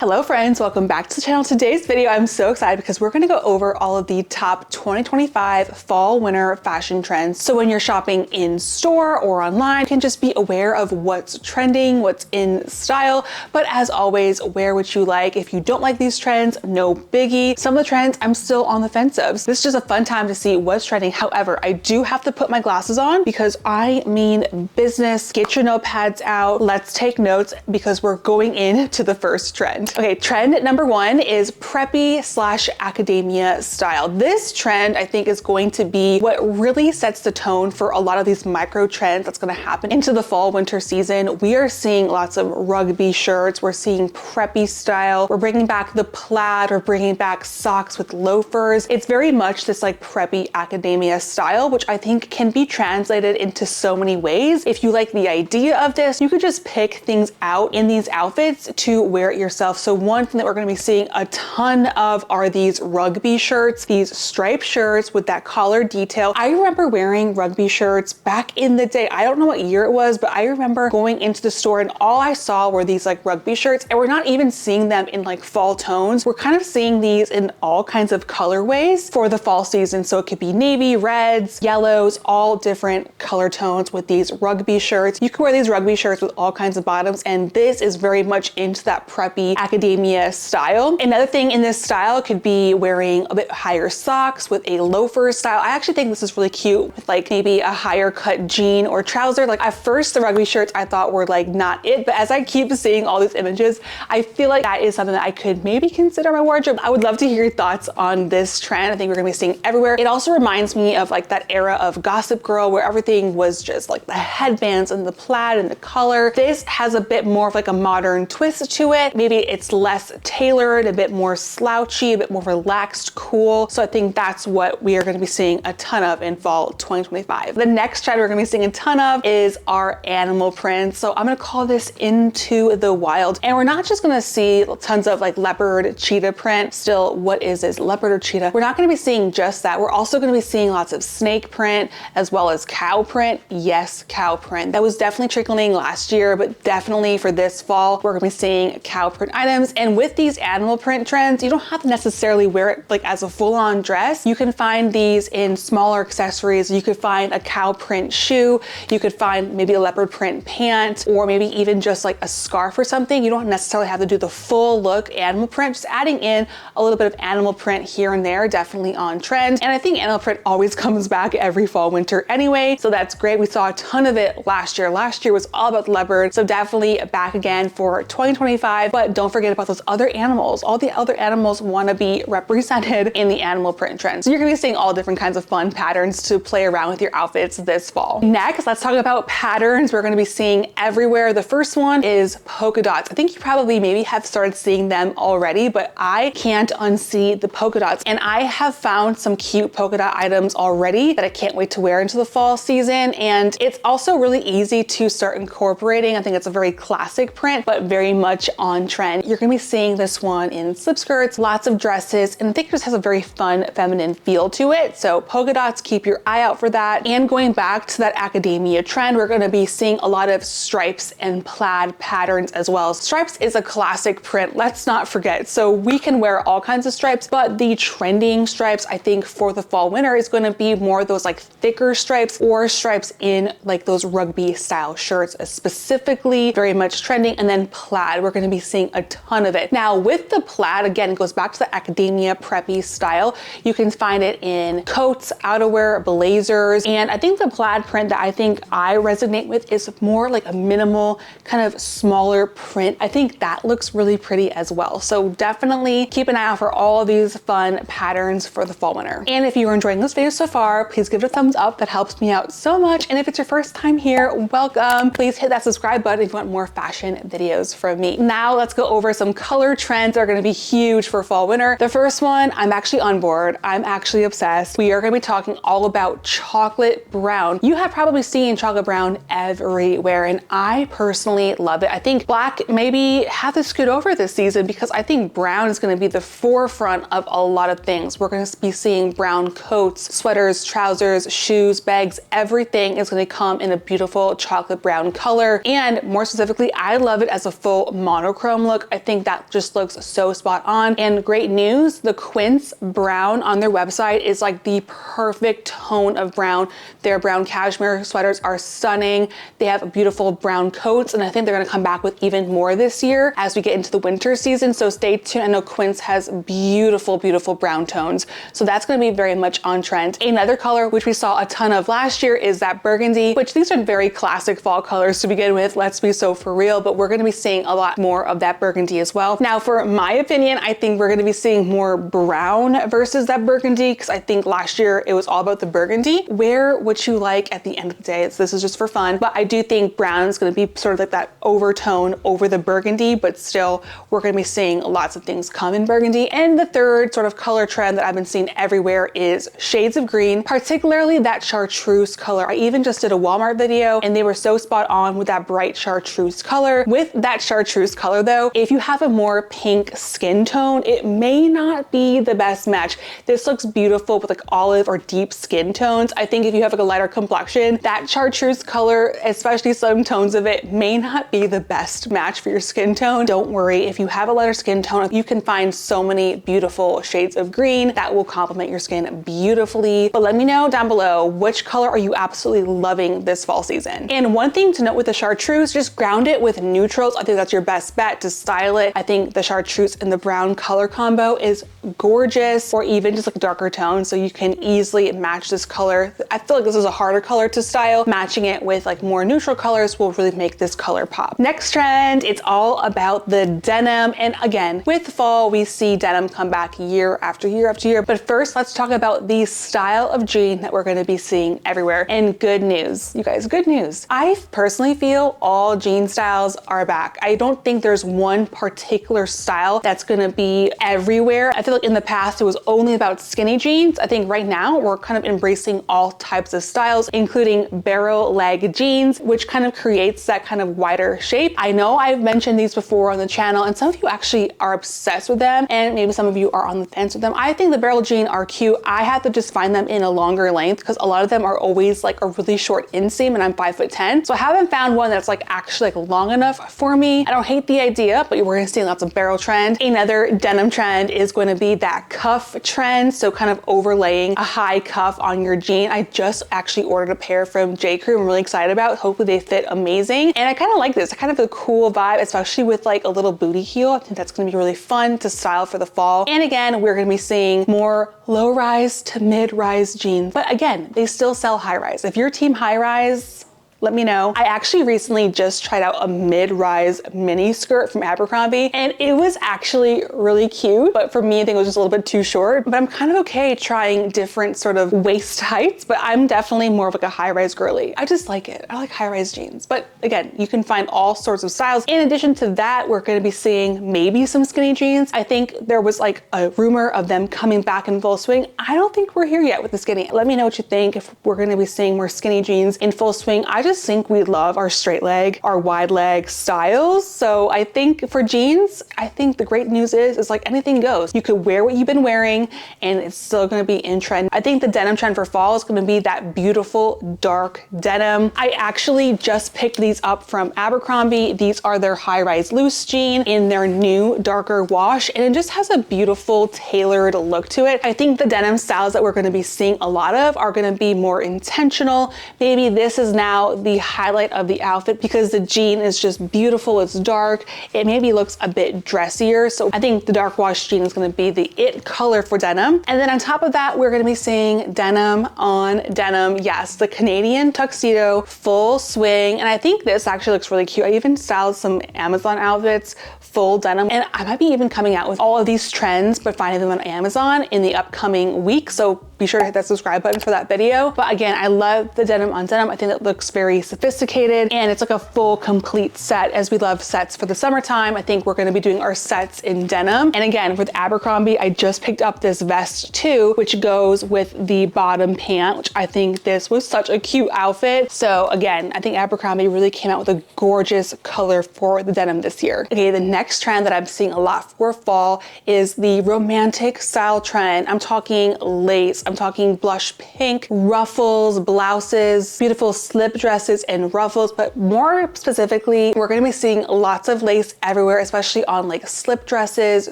Hello friends, welcome back to the channel. Today's video, I'm so excited because we're going to go over all of the top 2025 fall winter fashion trends. So when you're shopping in store or online, you can just be aware of what's trending, what's in style. But as always, wear what you like. If you don't like these trends, no biggie. Some of the trends I'm still on the fence of. So this is just a fun time to see what's trending. However, I do have to put my glasses on because I mean business. Get your notepads out. Let's take notes because we're going into the first trend. Okay, trend number one is preppy/academia style. This trend I think is going to be what really sets the tone for a lot of these micro trends that's going to happen into the fall winter season. We are seeing lots of rugby shirts. We're seeing preppy style. We're bringing back the plaid. We're bringing back socks with loafers. It's very much this like preppy academia style, which I think can be translated into so many ways. If you like the idea of this, you could just pick things out in these outfits to wear it yourself. So one thing that we're going to be seeing a ton of are these rugby shirts, these striped shirts with that collar detail. I remember wearing rugby shirts back in the day. I don't know what year it was, but I remember going into the store and all I saw were these like rugby shirts, and we're not even seeing them in like fall tones. We're kind of seeing these in all kinds of colorways for the fall season. So it could be navy, reds, yellows, all different color tones with these rugby shirts. You can wear these rugby shirts with all kinds of bottoms, and this is very much into that preppy academia style. Another thing in this style could be wearing a bit higher socks with a loafer style. I actually think this is really cute with like maybe a higher cut jean or trouser. Like at first the rugby shirts I thought were like not it, but as I keep seeing all these images, I feel like that is something that I could maybe consider my wardrobe. I would love to hear your thoughts on this trend. I think we're gonna be seeing everywhere. It also reminds me of like that era of Gossip Girl where everything was just like the headbands and the plaid and the color. This has a bit more of like a modern twist to it. Maybe it's less tailored, a bit more slouchy, a bit more relaxed, cool. So I think that's what we are going to be seeing a ton of in fall 2025. The next trend we're going to be seeing a ton of is our animal prints. So I'm going to call this Into the Wild. And we're not just going to see tons of like leopard, cheetah print. Still, what is this? Leopard or cheetah? We're not going to be seeing just that. We're also going to be seeing lots of snake print as well as cow print. Yes, cow print. That was definitely trickling last year, but definitely for this fall, we're going to be seeing cow print items. And with these animal print trends, you don't have to necessarily wear it like as a full-on dress. You can find these in smaller accessories. You could find a cow print shoe. You could find maybe a leopard print pant, or maybe even just like a scarf or something. You don't necessarily have to do the full look animal print. Just adding in a little bit of animal print here and there, definitely on trend. And I think animal print always comes back every fall, winter anyway. So that's great. We saw a ton of it last year. Last year was all about leopard. So definitely back again for 2025, but don't forget about those other animals. All the other animals want to be represented in the animal print trend. So you're going to be seeing all different kinds of fun patterns to play around with your outfits this fall. Next, let's talk about patterns we're going to be seeing everywhere. The first one is polka dots. I think you probably maybe have started seeing them already, but I can't unsee the polka dots. And I have found some cute polka dot items already that I can't wait to wear into the fall season. And it's also really easy to start incorporating. I think it's a very classic print, but very much on trend. You're going to be seeing this one in slip skirts, lots of dresses, and I think it just has a very fun feminine feel to it. So polka dots, keep your eye out for that. And going back to that academia trend, we're going to be seeing a lot of stripes and plaid patterns as well. Stripes is a classic print, let's not forget. So we can wear all kinds of stripes, but the trending stripes I think for the fall winter is going to be more those like thicker stripes or stripes in like those rugby style shirts, specifically very much trending. And then plaid, we're going to be seeing a ton of it. Now with the plaid, again, it goes back to the academia preppy style. You can find it in coats, outerwear, blazers, and I think the plaid print that I think I resonate with is more like a minimal kind of smaller print. I think that looks really pretty as well. So definitely keep an eye out for all of these fun patterns for the fall winter. And if you are enjoying this video so far, please give it a thumbs up. That helps me out so much. And if it's your first time here, welcome. Please hit that subscribe button if you want more fashion videos from me. Now let's go over some color trends that are going to be huge for fall winter. The first one, I'm actually on board. I'm actually obsessed. We are going to be talking all about chocolate brown. You have probably seen chocolate brown everywhere, and I personally love it. I think black maybe have to scoot over this season because I think brown is going to be the forefront of a lot of things. We're going to be seeing brown coats, sweaters, trousers, shoes, bags, everything is going to come in a beautiful chocolate brown color. And more specifically, I love it as a full monochrome look. I think that just looks so spot on. And great news, the Quince brown on their website is like the perfect tone of brown. Their brown cashmere sweaters are stunning. They have beautiful brown coats, and I think they're gonna come back with even more this year as we get into the winter season. So stay tuned. I know Quince has beautiful, beautiful brown tones. So that's gonna be very much on trend. Another color, which we saw a ton of last year, is that burgundy, which these are very classic fall colors to begin with. Let's be so for real, but we're gonna be seeing a lot more of that burgundy as well. Now, for my opinion, I think we're gonna be seeing more brown versus that burgundy, because I think last year it was all about the burgundy. Wear what you like at the end of the day. This is just for fun, but I do think brown is gonna be sort of like that overtone over the burgundy, but still we're gonna be seeing lots of things come in burgundy. And the third sort of color trend that I've been seeing everywhere is shades of green, particularly that chartreuse color. I even just did a Walmart video and they were so spot on with that bright chartreuse color. With that chartreuse color though, if you have a more pink skin tone, it may not be the best match. This looks beautiful with like olive or deep skin tones. I think if you have like a lighter complexion, that chartreuse color, especially some tones of it, may not be the best match for your skin tone. Don't worry, if you have a lighter skin tone, you can find so many beautiful shades of green that will complement your skin beautifully. But let me know down below, which color are you absolutely loving this fall season? And one thing to note with the chartreuse, just ground it with neutrals. I think that's your best bet to style it. I think the chartreuse and the brown color combo is gorgeous, or even just like a darker tone, so you can easily match this color. I feel like this is a harder color to style. Matching it with like more neutral colors will really make this color pop. Next trend, it's all about the denim. And again, with fall, we see denim come back year after year after year. But first, let's talk about the style of jean that we're gonna be seeing everywhere. And good news, you guys, good news. I personally feel all jean styles are back. I don't think there's one particular style that's gonna be everywhere. I feel like in the past, it was only about skinny jeans. I think right now we're kind of embracing all types of styles, including barrel leg jeans, which kind of creates that kind of wider shape. I know I've mentioned these before on the channel, and some of you actually are obsessed with them, and maybe some of you are on the fence with them. I think the barrel jean are cute. I have to just find them in a longer length because a lot of them are always like a really short inseam, and I'm 5'10". So I haven't found one that's like actually like long enough for me. I don't hate the idea, but we're gonna see lots of barrel trend. Another denim trend is going to be that cuff trend. So kind of overlaying a high cuff on your jean. I just actually ordered a pair from J. Crew. I'm really excited about. Hopefully they fit amazing. And I kind of like this. I kind of a cool vibe, especially with like a little booty heel. I think that's gonna be really fun to style for the fall. And again, we're gonna be seeing more low rise to mid rise jeans. But again, they still sell high rise. If you're team high rise, let me know. I actually recently just tried out a mid-rise mini skirt from Abercrombie, and it was actually really cute, but for me, I think it was just a little bit too short. But I'm kind of okay trying different sort of waist heights, but I'm definitely more of like a high-rise girly. I just like it. I like high-rise jeans. But again, you can find all sorts of styles. In addition to that, we're gonna be seeing maybe some skinny jeans. I think there was like a rumor of them coming back in full swing. I don't think we're here yet with the skinny. Let me know what you think if we're gonna be seeing more skinny jeans in full swing. I just think we love our straight leg, our wide leg styles. So I think for jeans, I think the great news is like anything goes. You could wear what you've been wearing and it's still gonna be in trend. I think the denim trend for fall is gonna be that beautiful dark denim. I actually just picked these up from Abercrombie. These are their high-rise loose jean in their new darker wash, and it just has a beautiful tailored look to it. I think the denim styles that we're gonna be seeing a lot of are gonna be more intentional. Maybe this is now the highlight of the outfit because the jean is just beautiful. It's dark. It maybe looks a bit dressier. So I think the dark wash jean is going to be the it color for denim. And then on top of that, we're going to be seeing denim on denim. Yes, the Canadian tuxedo full swing. And I think this actually looks really cute. I even styled some Amazon outfits full denim, and I might be even coming out with all of these trends but finding them on Amazon in the upcoming week. So be sure to hit that subscribe button for that video. But again, I love the denim on denim. I think it looks very sophisticated and it's like a full complete set. As we love sets for the summertime, I think we're going to be doing our sets in denim. And again, with Abercrombie, I just picked up this vest too, which goes with the bottom pant, which I think this was such a cute outfit. So again, I think Abercrombie really came out with a gorgeous color for the denim this year. Okay, the next trend that I'm seeing a lot for fall is the romantic style trend. I'm talking lace I'm talking blush pink, ruffles, blouses, beautiful slip dresses and ruffles, but more specifically, we're gonna be seeing lots of lace everywhere, especially on like slip dresses,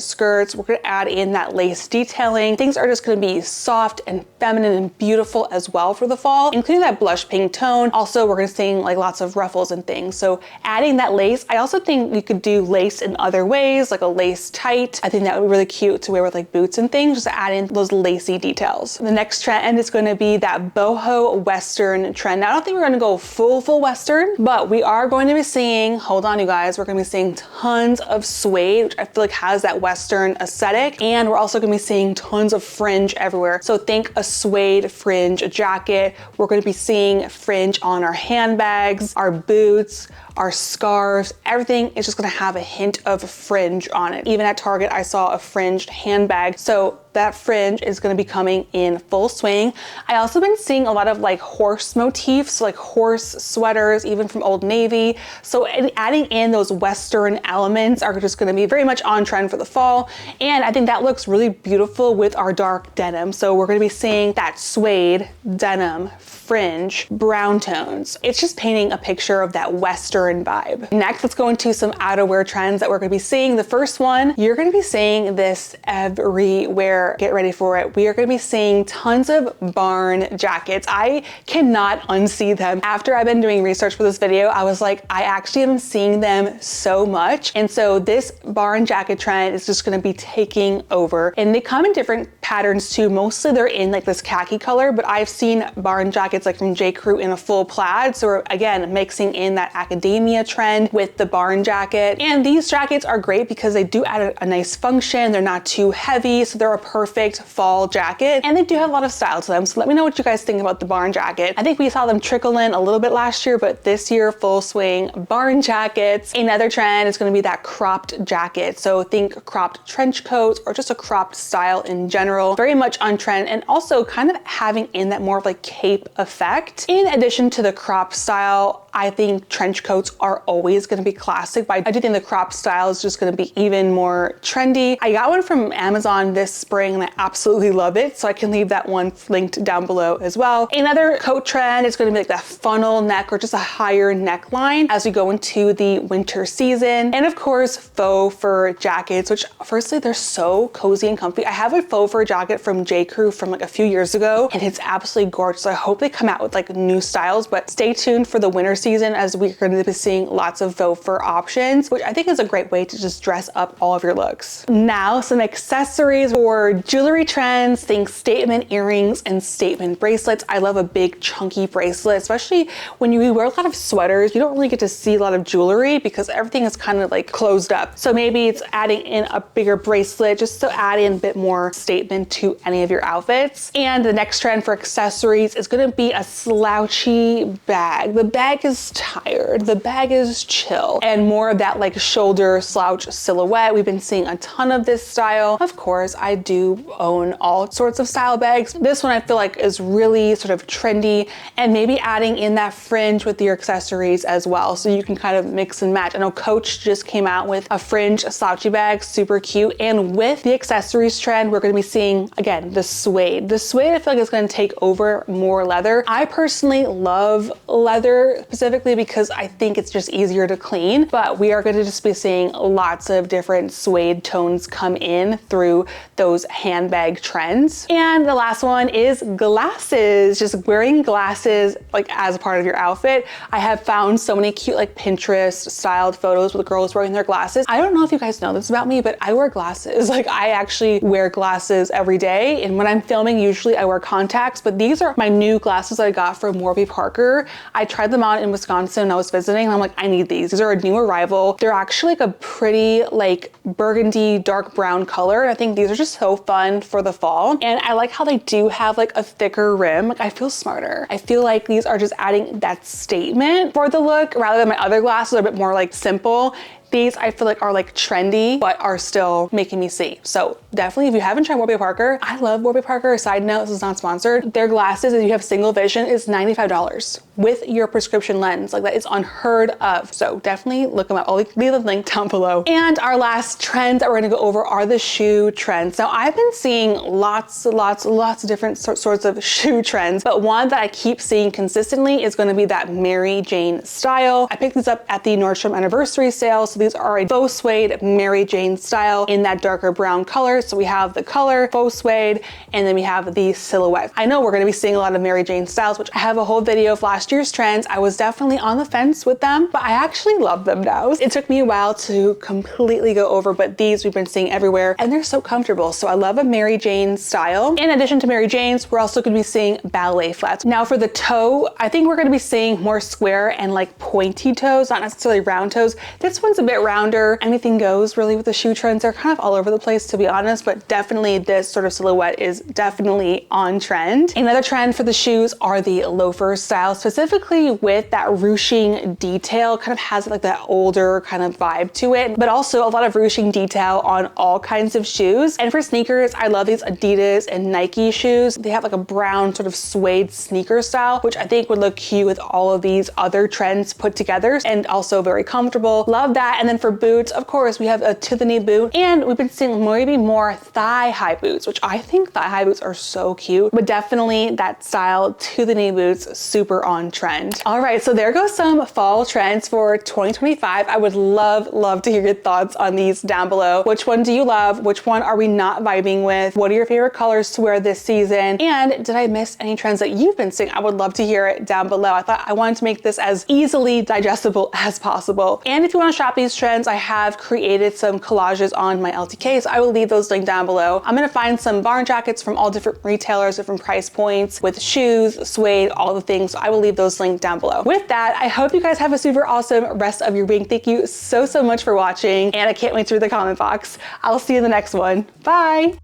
skirts. We're gonna add in that lace detailing. Things are just gonna be soft and feminine and beautiful as well for the fall, including that blush pink tone. Also, we're gonna see like lots of ruffles and things. So adding that lace, I also think you could do lace in other ways, like a lace tight. I think that would be really cute to wear with like boots and things, just to add in those lacy details. The next trend is gonna be that boho Western trend. Now, I don't think we're gonna go full Western, but we are going to be seeing, hold on you guys, we're gonna be seeing tons of suede, which I feel like has that Western aesthetic. And we're also gonna be seeing tons of fringe everywhere. So think a suede fringe jacket. We're gonna be seeing fringe on our handbags, our boots, our scarves. Everything is just gonna have a hint of fringe on it. Even at Target, I saw a fringed handbag. So that fringe is gonna be coming in full swing. I also been seeing a lot of like horse motifs, like horse sweaters, even from Old Navy. So adding in those Western elements are just gonna be very much on trend for the fall. And I think that looks really beautiful with our dark denim. So we're gonna be seeing that suede, denim, fringe, brown tones. It's just painting a picture of that Western vibe. Next, let's go into some outerwear trends that we're gonna be seeing. The first one, you're gonna be seeing this everywhere. Get ready for it. We are gonna be seeing tons of barn jackets. I cannot unsee them. After I've been doing research for this video, I was like, I actually am seeing them so much. And so this barn jacket trend is just gonna be taking over. And they come in different patterns too. Mostly they're in like this khaki color, but I've seen barn jackets like from J. Crew in a full plaid. So we're again mixing in that academia trend with the barn jacket. And these jackets are great because they do add a nice function. They're not too heavy, so they're a perfect fall jacket. And they do have a lot of style to them. So let me know what you guys think about the barn jacket. I think we saw them trickle in a little bit last year, but this year, full swing barn jackets. Another trend is gonna be that cropped jacket. So think cropped trench coats or just a cropped style in general. Very much on trend, and also kind of having in that more of like cape effect. In addition to the crop style, I think trench coats are always gonna be classic, but I do think the crop style is just gonna be even more trendy. I got one from Amazon this spring and I absolutely love it, so I can leave that one linked down below as well. Another coat trend is gonna be like that funnel neck or just a higher neckline as we go into the winter season. And of course, faux fur jackets, which firstly, they're so cozy and comfy. I have a faux fur jacket from J. Crew from like a few years ago, and it's absolutely gorgeous. So I hope they come out with like new styles, but stay tuned for the winter season as we're going to be seeing lots of faux fur options, which I think is a great way to just dress up all of your looks. Now, some accessories for jewelry trends. Think statement earrings and statement bracelets. I love a big chunky bracelet, especially when you wear a lot of sweaters. You don't really get to see a lot of jewelry because everything is kind of like closed up. So maybe it's adding in a bigger bracelet just to add in a bit more statement to any of your outfits. And the next trend for accessories is going to be a slouchy bag. The bag is tired, the bag is chill, and more of that like shoulder slouch silhouette. We've been seeing a ton of this style. Of course, I do own all sorts of style bags. This one I feel like is really sort of trendy, and maybe adding in that fringe with your accessories as well, so you can kind of mix and match. I know Coach just came out with a fringe slouchy bag, super cute. And with the accessories trend, we're going to be seeing again the suede. The suede I feel like is going to take over more leather. I personally love leather specifically because I think it's just easier to clean, but we are going to just be seeing lots of different suede tones come in through those handbag trends. And the last one is glasses. Just wearing glasses like as a part of your outfit. I have found so many cute like Pinterest styled photos with girls wearing their glasses. I don't know if you guys know this about me, but I wear glasses. Like I actually wear glasses every day, and when I'm filming, usually I wear contacts, but these are my new glasses that I got from Warby Parker. I tried them on in Wisconsin when I was visiting, and I'm like, I need these. These are a new arrival. They're actually like a pretty like burgundy, dark brown color. And I think these are just so fun for the fall. And I like how they do have like a thicker rim. Like I feel smarter. I feel like these are just adding that statement for the look rather than my other glasses are a bit more like simple. These I feel like are like trendy, but are still making me see. So definitely if you haven't tried Warby Parker, I love Warby Parker. Side note, this is not sponsored. Their glasses, if you have single vision, is $95 with your prescription lens. Like that is unheard of. So definitely look them up. I'll leave the link down below. And our last trends that we're gonna go over are the shoe trends. Now I've been seeing lots of different sorts of shoe trends, but one that I keep seeing consistently is gonna be that Mary Jane style. I picked these up at the Nordstrom anniversary sale. So these are a faux suede Mary Jane style in that darker brown color. So we have the color faux suede, and then we have the silhouette. I know we're gonna be seeing a lot of Mary Jane styles, which I have a whole video of last year's trends. I was definitely on the fence with them, but I actually love them now. It took me a while to completely go over, but these we've been seeing everywhere and they're so comfortable. So I love a Mary Jane style. In addition to Mary Jane's, we're also gonna be seeing ballet flats. Now for the toe, I think we're gonna be seeing more square and like pointy toes, not necessarily round toes. This one's a bit rounder. Anything goes really with the shoe trends. They're kind of all over the place, to be honest, but definitely this sort of silhouette is definitely on trend. Another trend for the shoes are the loafer style, specifically with that ruching detail. Kind of has like that older kind of vibe to it, but also a lot of ruching detail on all kinds of shoes. And for sneakers, I love these Adidas and Nike shoes. They have like a brown sort of suede sneaker style, which I think would look cute with all of these other trends put together, and also very comfortable. Love that. And then for boots, of course, we have a to the knee boot, and we've been seeing maybe more thigh high boots, which I think thigh high boots are so cute, but definitely that style to the knee boots, super on trend. All right, so there goes some fall trends for 2025. I would love to hear your thoughts on these down below. Which one do you love? Which one are we not vibing with? What are your favorite colors to wear this season? And did I miss any trends that you've been seeing? I would love to hear it down below. I thought I wanted to make this as easily digestible as possible. And if you want to shop these trends, I have created some collages on my LTK, so I will leave those linked down below. I'm gonna find some barn jackets from all different retailers, different price points, with shoes, suede, all the things. So I will leave those linked down below. With that, I hope you guys have a super awesome rest of your week. Thank you so much for watching, and I can't wait to read the comment box. I'll see you in the next one. Bye.